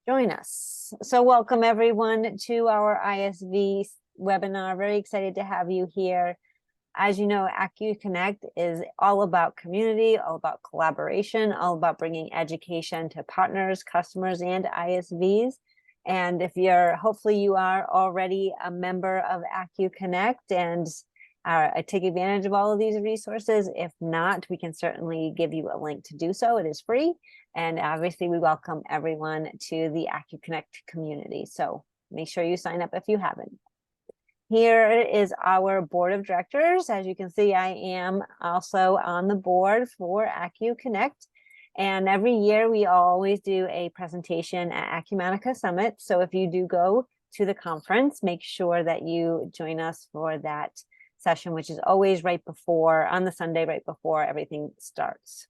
join us. So welcome everyone to our ISV webinar. Very excited to have you here. As you know, Acumatica is all about community, all about collaboration, all about bringing education to partners, customers, and ISVs. And if hopefully you are already a member of Acumatica and take advantage of all of these resources. If not, we can certainly give you a link to do so. It is free. And obviously we welcome everyone to the Acumatica community. So make sure you sign up if you haven't. Here is our board of directors. As you can see, I am also on the board for Acumatica. And every year we always do a presentation at Acumatica Summit. So if you do go to the conference, make sure that you join us for that session, which is always on the Sunday right before everything starts.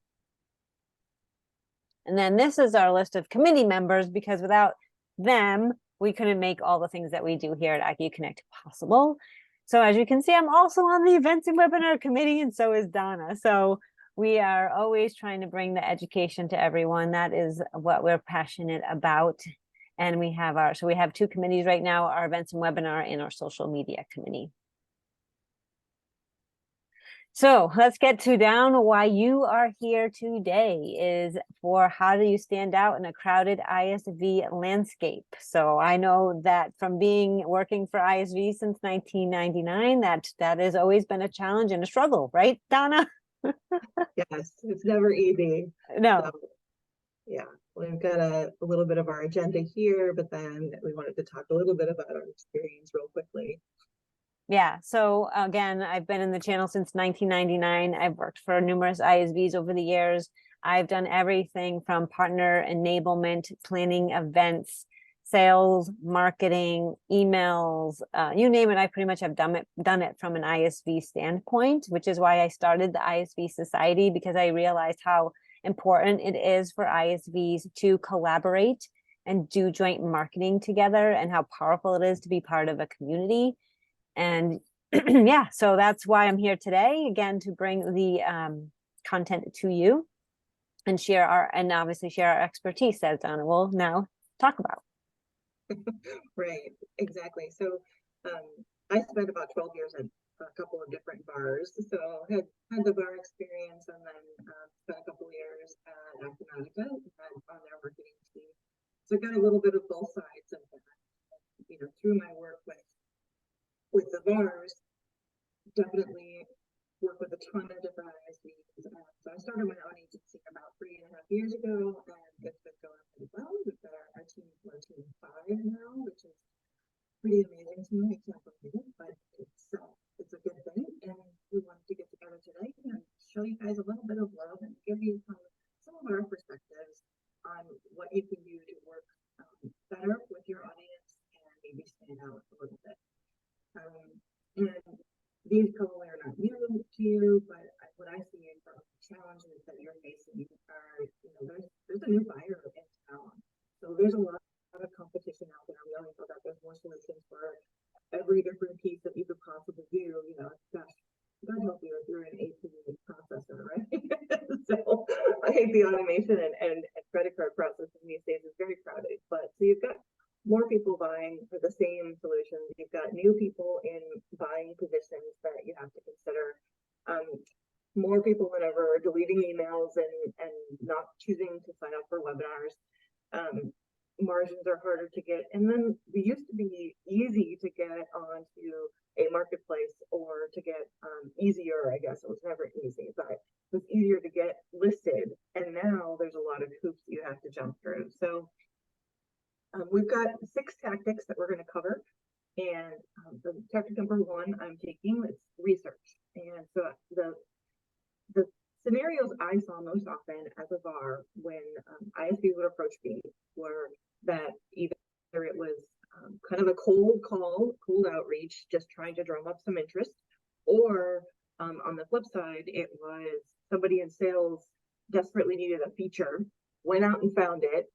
And then this is our list of committee members, because without them, we couldn't make all the things that we do here at Acumatica possible. So as you can see, I'm also on the events and webinar committee, and so is Donna. So we are always trying to bring the education to everyone. That is what we're passionate about. And we have two committees right now, our events and webinar and our social media committee. So let's get down why you are here today is for how do you stand out in a crowded ISV landscape. So I know that from working for ISV since 1999, that has always been a challenge and a struggle, right, Donna? Yes, it's never easy. No. So, yeah, we've got a little bit of our agenda here, but then we wanted to talk a little bit about our experience real quickly. Yeah, so again, I've been in the channel since 1999. I've worked for numerous ISVs over the years. I've done everything from partner enablement, planning events, sales, marketing, emails, you name it. I pretty much have done it from an ISV standpoint, which is why I started the ISV Society, because I realized how important it is for ISVs to collaborate and do joint marketing together, and how powerful it is to be part of a community. And yeah, so that's why I'm here today, again, to bring the content to you and obviously share our expertise, as Donna will now talk about. Right, exactly. So I spent about 12 years at a couple of different bars. So had the bar experience, and then spent a couple of years at Acumatica on their marketing team. So I got a little bit of both sides of that, through my work with the bars. Definitely work with a ton of different ISVs. So I started my own agency about 3.5 years ago, and it's been going pretty well. We've got our team of 5 now, which is pretty amazing to me. I can't believe it, but it's a good thing. And we wanted to get together today and show you guys a little bit of love and give you some of our perspectives on what you can do to work better with your audience and maybe stand out a little bit. And these probably are not new to you, but what I see from challenges that you're facing are, there's a new buyer in town. So there's a lot of competition out there. We always know that there's more solutions for every different piece that you could possibly do. Gosh, God help you if you're an AP processor, right? So I hate the automation and credit card processing these days is very crowded. But so you've got more people vying for the same solutions. You've got new people in buying positions that you have to consider. More people than ever are deleting emails and not choosing to sign up for webinars. Margins are harder to get. And then it used to be easy to get onto a marketplace, or to get easier, I guess. It was never easy, but it was easier to get listed. And now there's a lot of hoops you have to jump through. So we've got 6 tactics that we're going to cover, and the tactic number 1 I'm taking is research. And so the scenarios I saw most often as a VAR when ISVs would approach me were that either it was kind of a cold outreach, just trying to drum up some interest, or on the flip side, it was somebody in sales desperately needed a feature, went out and found it,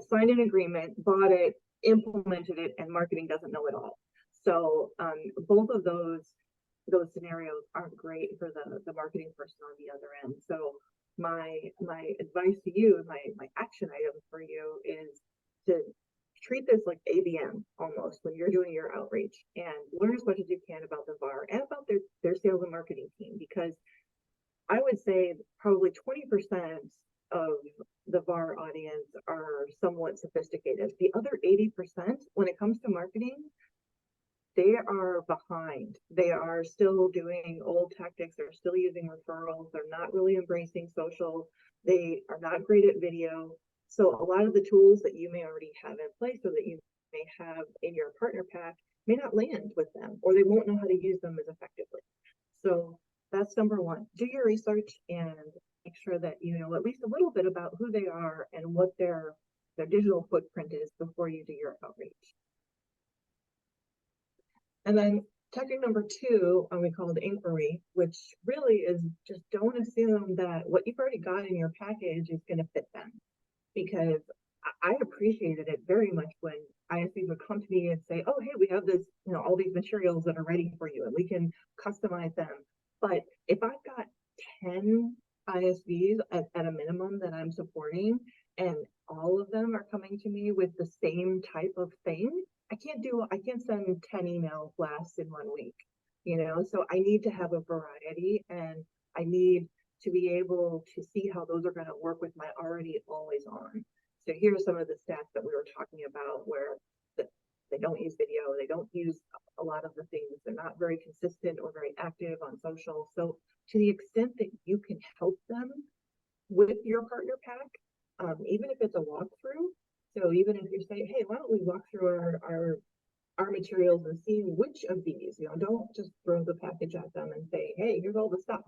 signed an agreement, bought it, implemented it, and marketing doesn't know it all. So both of those scenarios aren't great for the marketing person on the other end. So my advice to you, my action item for you is to is like ABM almost when you're doing your outreach, and learn as much as you can about the VAR and about their sales and marketing team, because I would say probably 20% of the VAR audience are somewhat sophisticated. The other 80%, when it comes to marketing, they are behind. They are still doing old tactics. They're still using referrals. They're not really embracing social. They are not great at video. So a lot of the tools that you may already have in place or that you may have in your partner pack may not land with them, or they won't know how to use them as effectively. So that's number one. Do your research and make sure that you know at least a little bit about who they are and what their digital footprint is before you do your outreach. And then tactic number two, we call it inquiry, which really is just don't assume that what you've already got in your package is going to fit them. Because I appreciated it very much when ISVs would come to me and say, oh, hey, we have this, you know, all these materials that are ready for you and we can customize them. But if I've got 10 ISVs at a minimum that I'm supporting and all of them are coming to me with the same type of thing, I can't send 10 email blasts in 1 week, you know, so I need to have a variety and I need to be able to see how those are going to work with my already always on. So here are some of the stats that we were talking about where they don't use video, they don't use a lot of the things, they're not very consistent or very active on social. So to the extent that you can help them with your partner pack, even if it's a walkthrough, so even if you say, hey, why don't we walk through our materials and see which of these, you know, don't just throw the package at them and say, hey, here's all the stuff,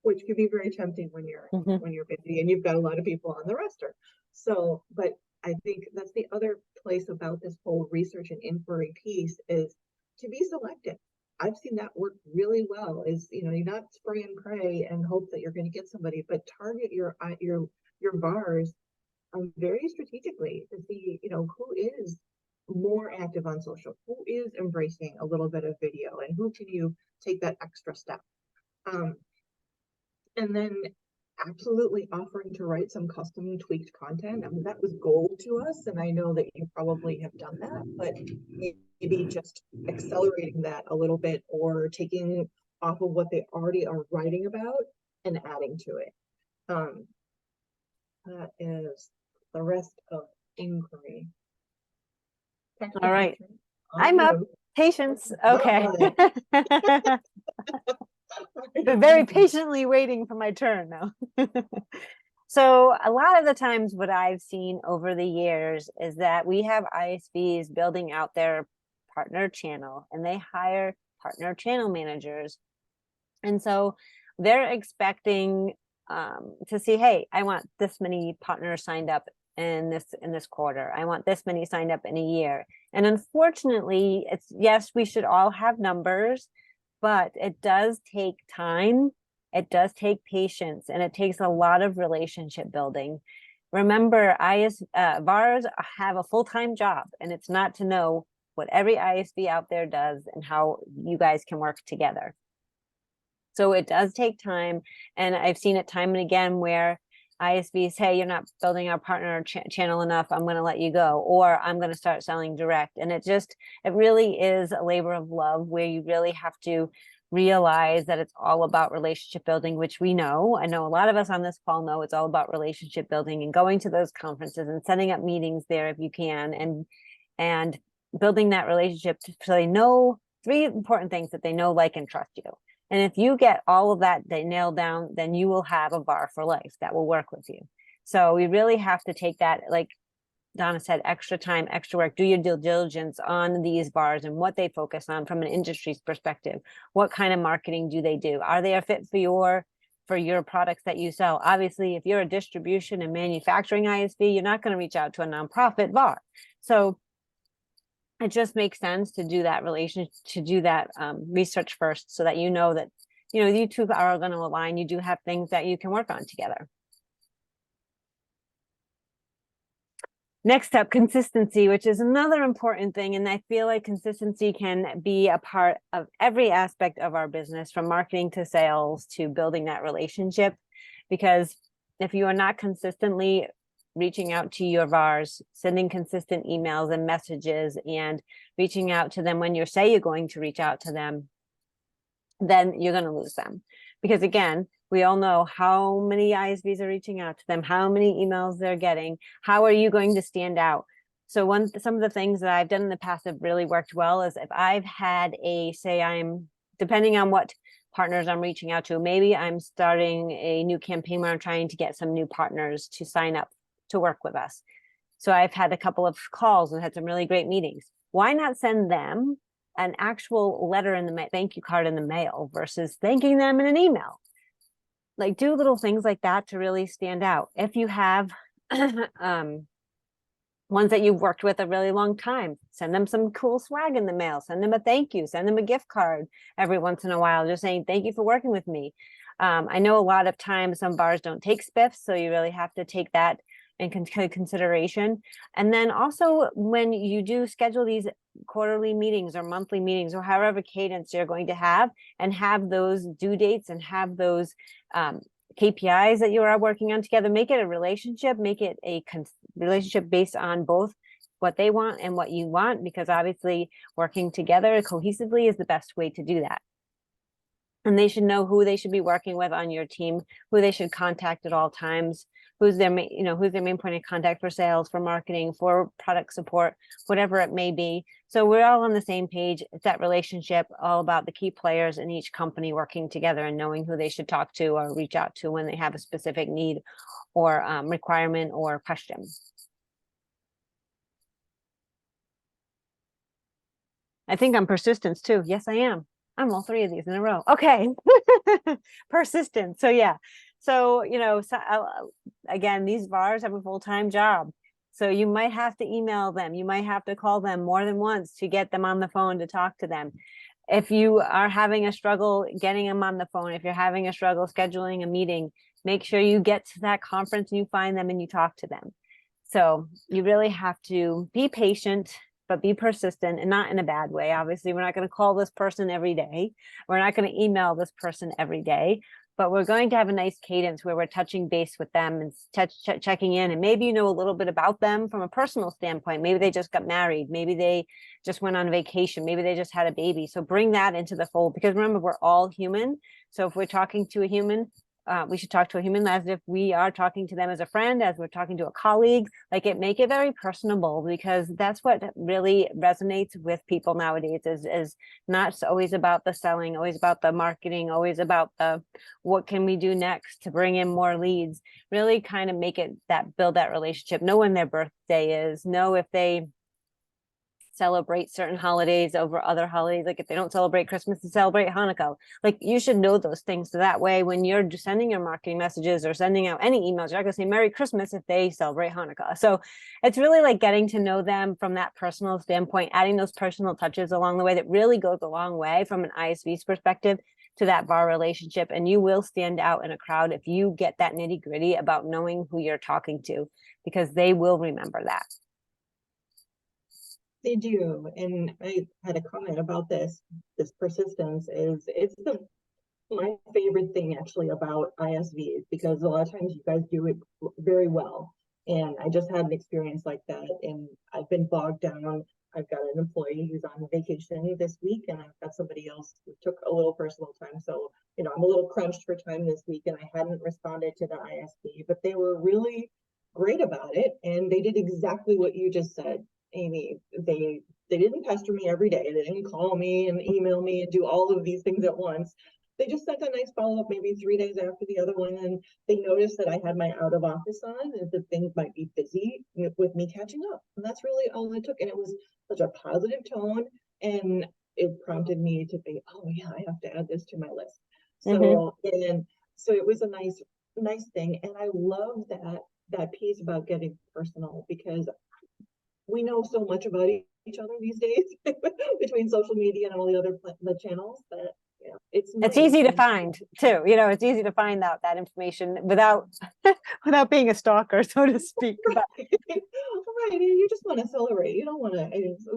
which could be very tempting when you're busy and you've got a lot of people on the roster. So, but I think that's the other place about this whole research and inquiry piece is to be selective. I've seen that work really well. Is, you know, you're not spray and pray and hope that you're going to get somebody, but target your VARs very strategically to see, you know, who is more active on social, who is embracing a little bit of video, and who can you take that extra step. And then absolutely offering to write some custom tweaked content. I mean, that was gold to us, and I know that you probably have done that, but maybe just accelerating that a little bit or taking off of what they already are writing about and adding to it. That is the rest of inquiry. All right. I'm up. Patience. Okay. Been very patiently waiting for my turn now. So a lot of the times what I've seen over the years is that we have ISVs building out their partner channel and they hire partner channel managers. And so they're expecting to see, hey, I want this many partners signed up in this quarter. I want this many signed up in a year. And unfortunately, it's, yes, we should all have numbers, but it does take time. It does take patience, and it takes a lot of relationship building. Remember, VARs have a full-time job, and it's not to know what every ISV out there does and how you guys can work together. So it does take time, and I've seen it time and again where ISVs, hey, you're not building our partner channel enough, I'm going to let you go, or I'm going to start selling direct. And it really is a labor of love where you really have to realize that it's all about relationship building, which we know. I know a lot of us on this call know it's all about relationship building and going to those conferences and setting up meetings there if you can, and building that relationship so they know 3 important things: that they know, like, and trust you. And if you get all of that they nailed down, then you will have a VAR for life that will work with you. So we really have to take that, like Donna said, extra time, extra work, do your due diligence on these VARs and what they focus on from an industry's perspective. What kind of marketing do they do? Are they a fit for your products that you sell? Obviously, if you're a distribution and manufacturing ISV, you're not going to reach out to a nonprofit VAR. So it just makes sense to do that research first, so that you know that, you know, you two are going to align. You do have things that you can work on together. Next up, consistency, which is another important thing. And I feel like consistency can be a part of every aspect of our business, from marketing to sales to building that relationship. Because if you are not consistently reaching out to your VARs, sending consistent emails and messages, and reaching out to them when you say you're going to reach out to them, then you're going to lose them. Because again, we all know how many ISVs are reaching out to them, how many emails they're getting. How are you going to stand out? So some of the things that I've done in the past have really worked well is if I've had depending on what partners I'm reaching out to, maybe I'm starting a new campaign where I'm trying to get some new partners to sign up to work with us. So I've had a couple of calls and had some really great meetings. Why not send them an actual letter in the thank you card in the mail versus thanking them in an email? Like, do little things like that to really stand out. If you have ones that you've worked with a really long time, send them some cool swag in the mail, send them a thank you, send them a gift card every once in a while, just saying, thank you for working with me. I know a lot of times some bars don't take spiffs, so you really have to take that in consideration. And then also when you do schedule these quarterly meetings or monthly meetings or however cadence you're going to have, and have those due dates and have those KPIs that you are working on together, make it a relationship, make it a relationship based on both what they want and what you want, because obviously working together cohesively is the best way to do that. And they should know who they should be working with on your team, who they should contact at all times, who's their main point of contact for sales, for marketing, for product support, whatever it may be. So we're all on the same page. It's that relationship, all about the key players in each company working together and knowing who they should talk to or reach out to when they have a specific need or requirement or question. I think I'm persistence too. Yes, I am. I'm all three of these in a row. Okay. Persistent. So yeah. So, again, these VARs have a full-time job. So you might have to email them. You might have to call them more than once to get them on the phone to talk to them. If you are having a struggle getting them on the phone, if you're having a struggle scheduling a meeting, make sure you get to that conference and you find them and you talk to them. So you really have to be patient, but be persistent, and not in a bad way. Obviously, we're not going to call this person every day. We're not going to email this person every day, but we're going to have a nice cadence where we're touching base with them and checking in. And maybe you know a little bit about them from a personal standpoint. Maybe they just got married. Maybe they just went on vacation. Maybe they just had a baby. So bring that into the fold, because remember, we're all human. So if we're talking to a human, we should talk to a human as if we are talking to them as a friend, as we're talking to a colleague. Make it very personable, because that's what really resonates with people nowadays, is not always about the selling, always about the marketing, always about the what can we do next to bring in more leads. Really kind of make it build that relationship. Know when their birthday is, know if they celebrate certain holidays over other holidays. Like if they don't celebrate Christmas, they celebrate Hanukkah. Like you should know those things, so that way when you're sending your marketing messages or sending out any emails, you're not going to say Merry Christmas if they celebrate Hanukkah. So it's really like getting to know them from that personal standpoint, adding those personal touches along the way that really goes a long way from an ISV's perspective to that VAR relationship. And you will stand out in a crowd if you get that nitty gritty about knowing who you're talking to, because they will remember that. They do. And I had a comment about this persistence it's my favorite thing actually about ISVs, because a lot of times you guys do it very well. And I just had an experience like that, and I've been bogged down. I've got an employee who's on vacation this week, and I've got somebody else who took a little personal time. So, I'm a little crunched for time this week, and I hadn't responded to the ISV, but they were really great about it. And they did exactly what you just said, Amy. They didn't pester me every day. They didn't call me and email me and do all of these things at once. They just sent a nice follow-up maybe 3 days after the other one, and they noticed that I had my out of office on and that things might be busy with me catching up. And that's really all it took. And it was such a positive tone, and it prompted me to think, oh yeah, I have to add this to my list. So and so it was a nice thing. And I love that piece about getting personal, because we know so much about each other these days between social media and all the other channels that it's easy to find too. It's easy to find out that information without being a stalker, so to speak. Right. You just want to celebrate. You don't want to.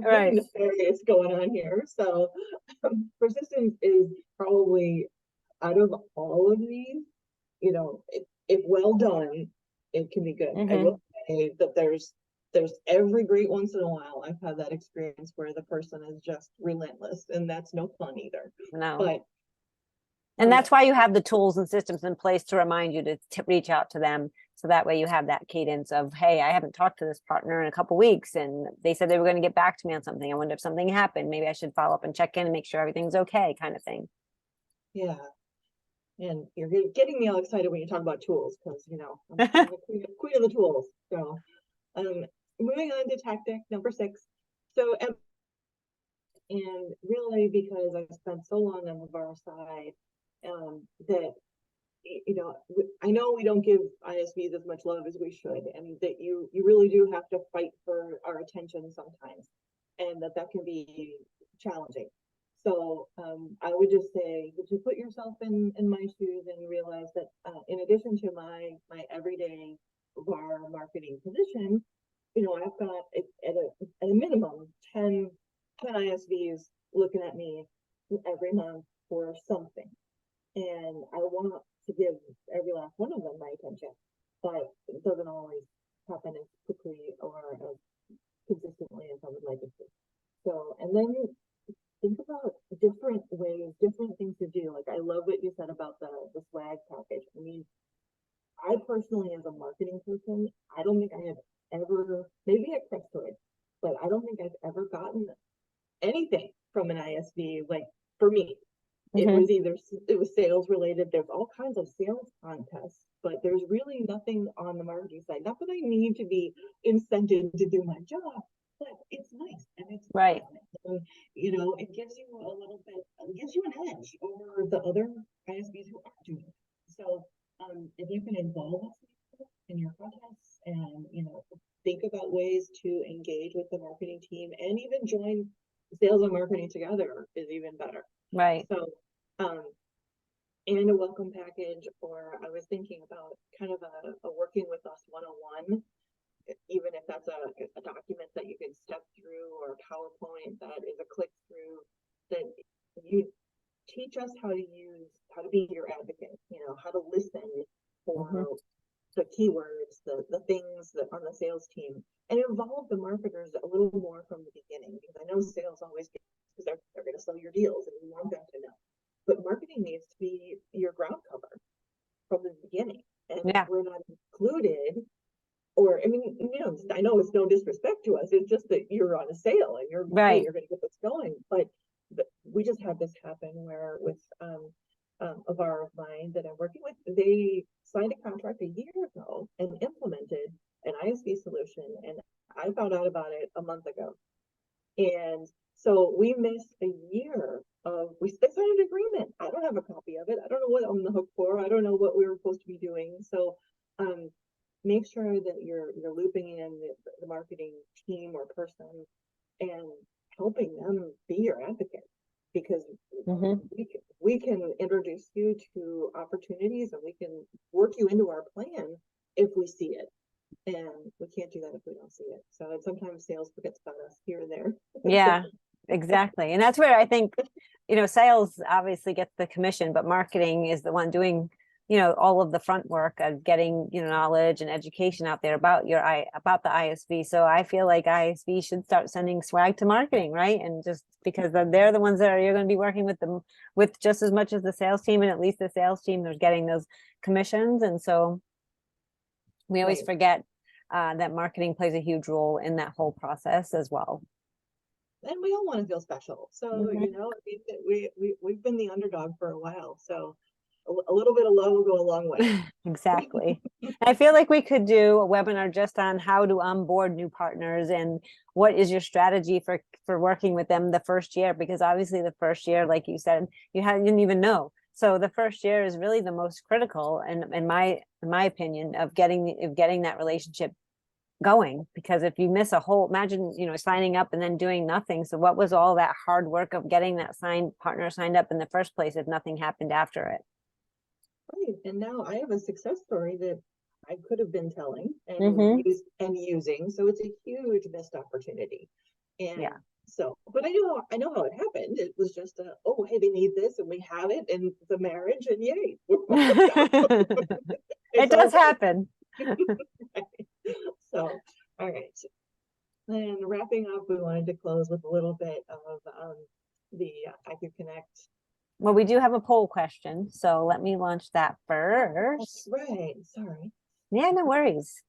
Nothing nefarious going on here. So persistence is probably, out of all of these, if well done, it can be good. I will say that there's every great once in a while I've had that experience where the person is just relentless, and that's no fun either. No. But And that's why you have the tools and systems in place to remind you to reach out to them. So that way you have that cadence of, hey, I haven't talked to this partner in a couple weeks and they said they were going to get back to me on something. I wonder if something happened. Maybe I should follow up and check in and make sure everything's okay, kind of thing. yeah, and you're getting me all excited when you talk about tools, because I'm the queen of the tools. So moving on to tactic number 6. So and really, because I spent so long on the VAR side, that I know we don't give ISVs as much love as we should, and that you really do have to fight for our attention sometimes, and that can be challenging. So I would just say that you put yourself in my shoes and realize that in addition to my everyday VAR marketing position, I've got at a minimum 10 ISVs looking at me every month for something. And I want to give every last one of them my attention, but it doesn't always happen as quickly or as consistently as I would like it to. So, and then think about different ways, different things to do. Like, I love what you said about the swag package. I mean, I personally, as a marketing person, I don't think I have ever, maybe at Crestwood, but I don't think I've ever gotten anything from an ISV, like, for me. It was either sales related. There's all kinds of sales contests, but there's really nothing on the marketing side. Not that I need to be incented to do my job, but it's nice and it's right. And, it gives you a little bit, it gives you an edge over the other ISVs who aren't doing it. So if you can involve us in your contests and think about ways to engage with the marketing team, and even join sales and marketing together is even better. Right. So, and a welcome package, or I was thinking about kind of a working with us 101, even if that's a document that you can step through, or a PowerPoint that is a click through, that you teach us how to be your advocate, how to listen for the keywords, the things that on the sales team, and involve the marketers a little more from the beginning, because I know sales always get, because they're going to sell your deals and you want them to know. But marketing needs to be your ground cover from the beginning. And if we're not included, or I mean, I know it's no disrespect to us. It's just that you're on a sale and you're right. You're going to get this going. But we just had this happen where with a VAR of mine that I'm working with, they signed a contract a year ago and implemented an ISV solution, and I found out about it a month ago. And so we missed a year of, they signed an agreement. I don't have a copy of it. I don't know what I'm on the hook for. I don't know what we were supposed to be doing. So make sure that you're looping in the marketing team or person and helping them be your advocate, because we can introduce you to opportunities and we can work you into our plan if we see it. And we can't do that if we don't see it. So sometimes sales forgets about us here and there. Yeah, exactly. And that's where I think, sales obviously gets the commission, but marketing is the one doing, all of the front work of getting, knowledge and education out there about about the ISV. So I feel like ISV should start sending swag to marketing, right? And just because they're the ones that you're going to be working with them with just as much as the sales team, and at least the sales team, they're getting those commissions. And so we always forget that marketing plays a huge role in that whole process as well. And we all want to feel special. So, we've been the underdog for a while. So a little bit of love will go a long way. Exactly. I feel like we could do a webinar just on how to onboard new partners and what is your strategy for working with them the first year, because obviously the first year, like you said, you didn't even know. So the first year is really the most critical, and in my opinion, of getting that relationship going, because if you miss a whole, imagine signing up and then doing nothing. So what was all that hard work of getting that partner signed up in the first place if nothing happened after it? Right. And now I have a success story that I could have been telling and using. So it's a huge missed opportunity. And so, but I know how it happened. It was just hey, they need this and we have it, and the marriage, and yay. It does happen. So, all right. Then wrapping up, we wanted to close with a little bit of the Acuconnect. Well, we do have a poll question, so let me launch that first. Right, sorry. Yeah, no worries.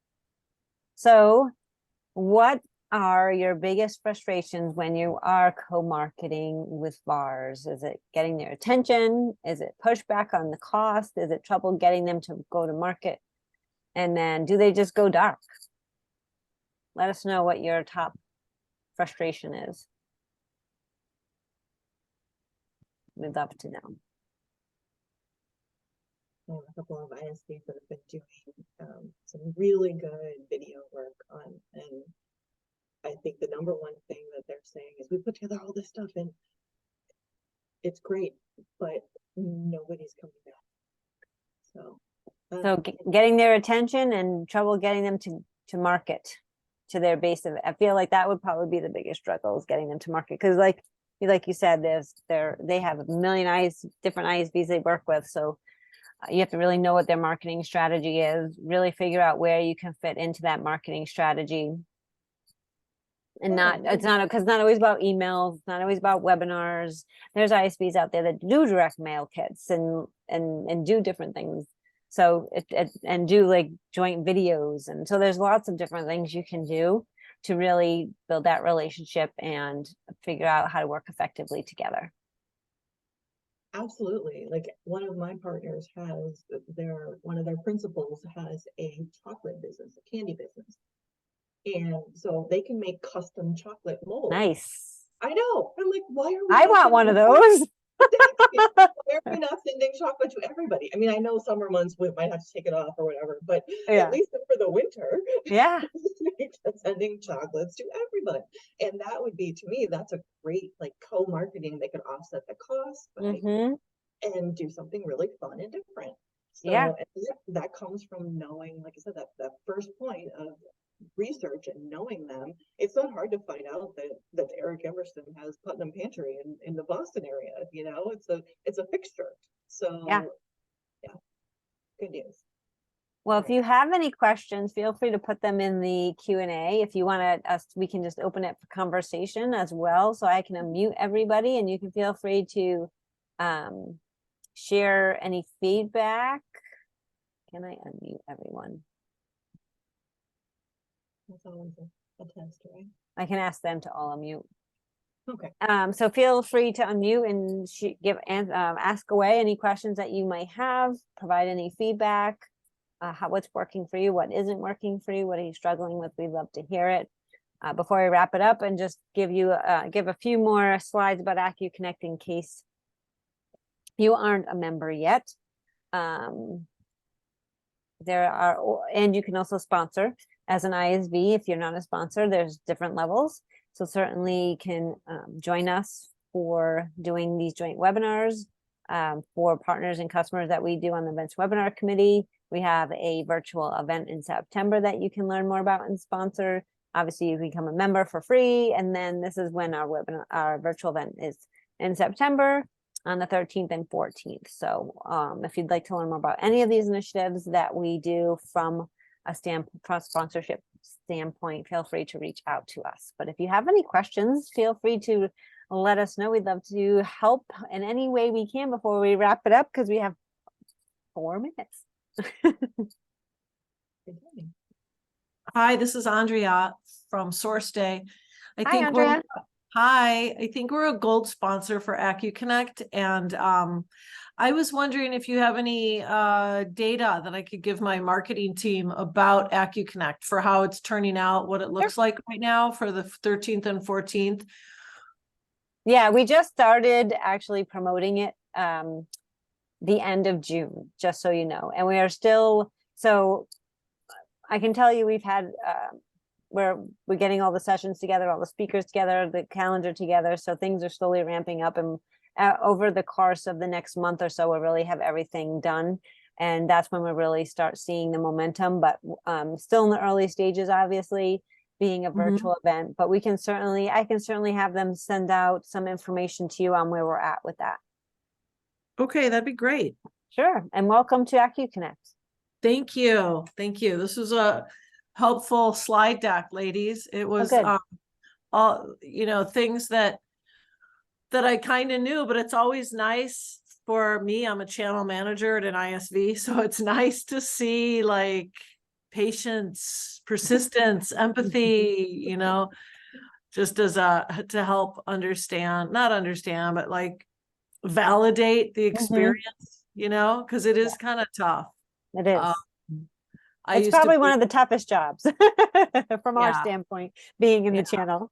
So what are your biggest frustrations when you are co-marketing with VARs? Is it getting their attention? Is it pushback on the cost? Is it trouble getting them to go to market? And then do they just go dark? Let us know what your top frustration is. We'd love to know. I have a couple of ISVs that have been doing some really good video work on, and I think the number one thing that they're saying is we put together all this stuff and it's great, but nobody's coming back. So, Getting their attention and trouble getting them to market to their base of, I feel like that would probably be the biggest struggle, is getting them to market. Because like you said, they have a million different ISVs they work with. So you have to really know what their marketing strategy is, really figure out where you can fit into that marketing strategy. And it's not always about emails, not always about webinars. There's ISVs out there that do direct mail kits and do different things. So and do like joint videos. And so there's lots of different things you can do to really build that relationship and figure out how to work effectively together. Absolutely. Like one of my partners has one of their principals has a chocolate business, a candy business. And so they can make custom chocolate molds. Nice. I know. I'm like, why are we? I want one of those. Exactly. Why are we not sending chocolate to everybody? I mean, I know summer months we might have to take it off or whatever, but at least for the winter, yeah, sending chocolates to everybody. And that would be, to me, that's a great like co-marketing. They could offset the cost and do something really fun and different. So that comes from knowing, like I said, that first point of research and knowing them. It's not hard to find out that Eric Emerson has Putnam Pantry in the Boston area. You know, it's a fixture. So yeah, good news. Well, if you have any questions, feel free to put them in the Q&A. If you want us, we can just open it for conversation as well. So I can unmute everybody and you can feel free to share any feedback. Can I unmute everyone? That's always a test, right? I can ask them to all unmute. Okay. So feel free to unmute and ask away any questions that you might have, provide any feedback, what's working for you, what isn't working for you, what are you struggling with? We'd love to hear it. Before I wrap it up and just give a few more slides about Acuconnect in case you aren't a member yet. And you can also sponsor as an ISV. If you're not a sponsor, there's different levels. So certainly can join us for doing these joint webinars for partners and customers that we do on the events webinar committee. We have a virtual event in September that you can learn more about and sponsor. Obviously, you become a member for free. And then this is when our virtual event is in September on the 13th and 14th. So if you'd like to learn more about any of these initiatives that we do from a sponsorship standpoint, feel free to reach out to us. But if you have any questions, feel free to let us know. We'd love to help in any way we can before we wrap it up, because we have 4 minutes. Hi, this is Andrea from SourceDay. Hi, Andrea. I think we're a gold sponsor for Acuconnect, and I was wondering if you have any data that I could give my marketing team about Acuconnect for how it's turning out, what it looks like right now for the 13th and 14th. Yeah, we just started actually promoting it the end of June, just so you know, and we are still, so I can tell you we've had we're getting all the sessions together, all the speakers together, the calendar together. So things are slowly ramping up, and over the course of the next month or so, we'll really have everything done. And that's when we'll really start seeing the momentum, but still in the early stages, obviously, being a virtual event. But I can certainly have them send out some information to you on where we're at with that. Okay, that'd be great. Sure. And welcome to Acuconnect. Thank you. Thank you. This is helpful slide deck, ladies. It was good. all, you know, things that I kind of knew, but it's always nice for me. I'm a channel manager at an ISV, so it's nice to see like patience, persistence, empathy, you know, just as to help understand, not understand, but like validate the experience, you know, because it is kind of tough. It is. I It's used to probably be- one of the toughest jobs from our Yeah. standpoint, being in Yeah. the channel.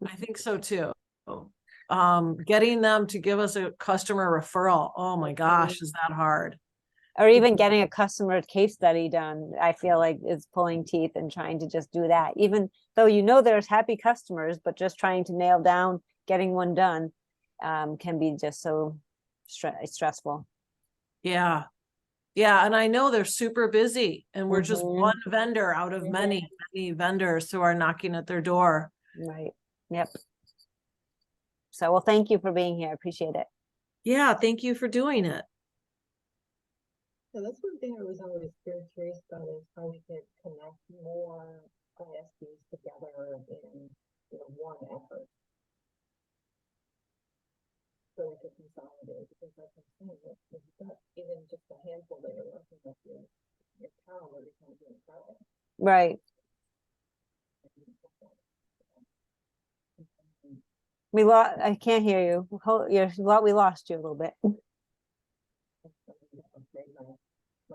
I think so too. Getting them to give us a customer referral. Oh my gosh, is that hard? Or even getting a customer case study done, I feel like is pulling teeth and trying to just do that. Even though you know there's happy customers, but just trying to nail down getting one done can be just so stressful. Yeah. Yeah. And I know they're super busy and we're just Mhm. one vendor out of many vendors who are knocking at their door. Right. Yep. So, well, thank you for being here. I appreciate it. Yeah. Thank you for doing it. So that's one thing I was always very curious about is how we could connect more ISVs together in, you know, one effort. So we could consolidate, because like I'm saying, if you've got even just a handful that you're working with, your calendar becomes incredible. Right. I can't hear you. We lost you a little bit.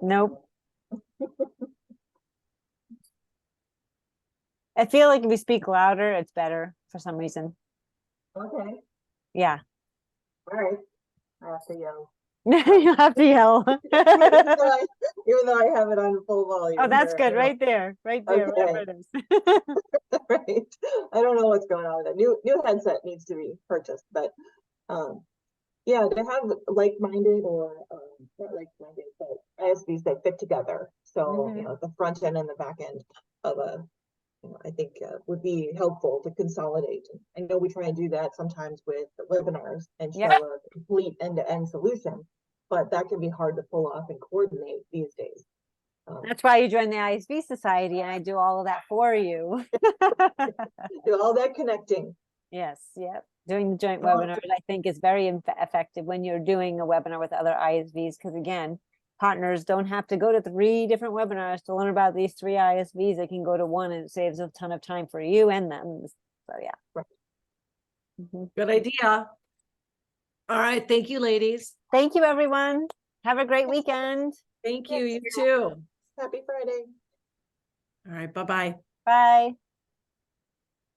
Nope. I feel like if we speak louder, it's better for some reason. Okay, Yeah. all right. I have to yell. You have to yell. Even though I have it on full volume. Oh, that's here, good. I Right there. Right there. Whatever it is. right. I don't know what's going on with it. New headset needs to be purchased, but yeah, to have like-minded or not like-minded, but ISVs that fit together. So you know, the front end and the back end of a, you know, I think would be helpful to consolidate. I know we try and do that sometimes with the webinars and show a complete end-to-end solution, but that can be hard to pull off and coordinate these days. That's why you joined the ISV Society, and I do all of that for you. Do all that connecting. Yes, yep. Doing the joint webinars, I think, is very effective when you're doing a webinar with other ISVs, because again, partners don't have to go to 3 different webinars to learn about these 3 ISVs. They can go to one, and it saves a ton of time for you and them. So yeah. Right. Good idea. All right. Thank you, ladies. Thank you, everyone. Have a great weekend. Thank you. You too. Happy Friday. All right. Bye-bye. Bye.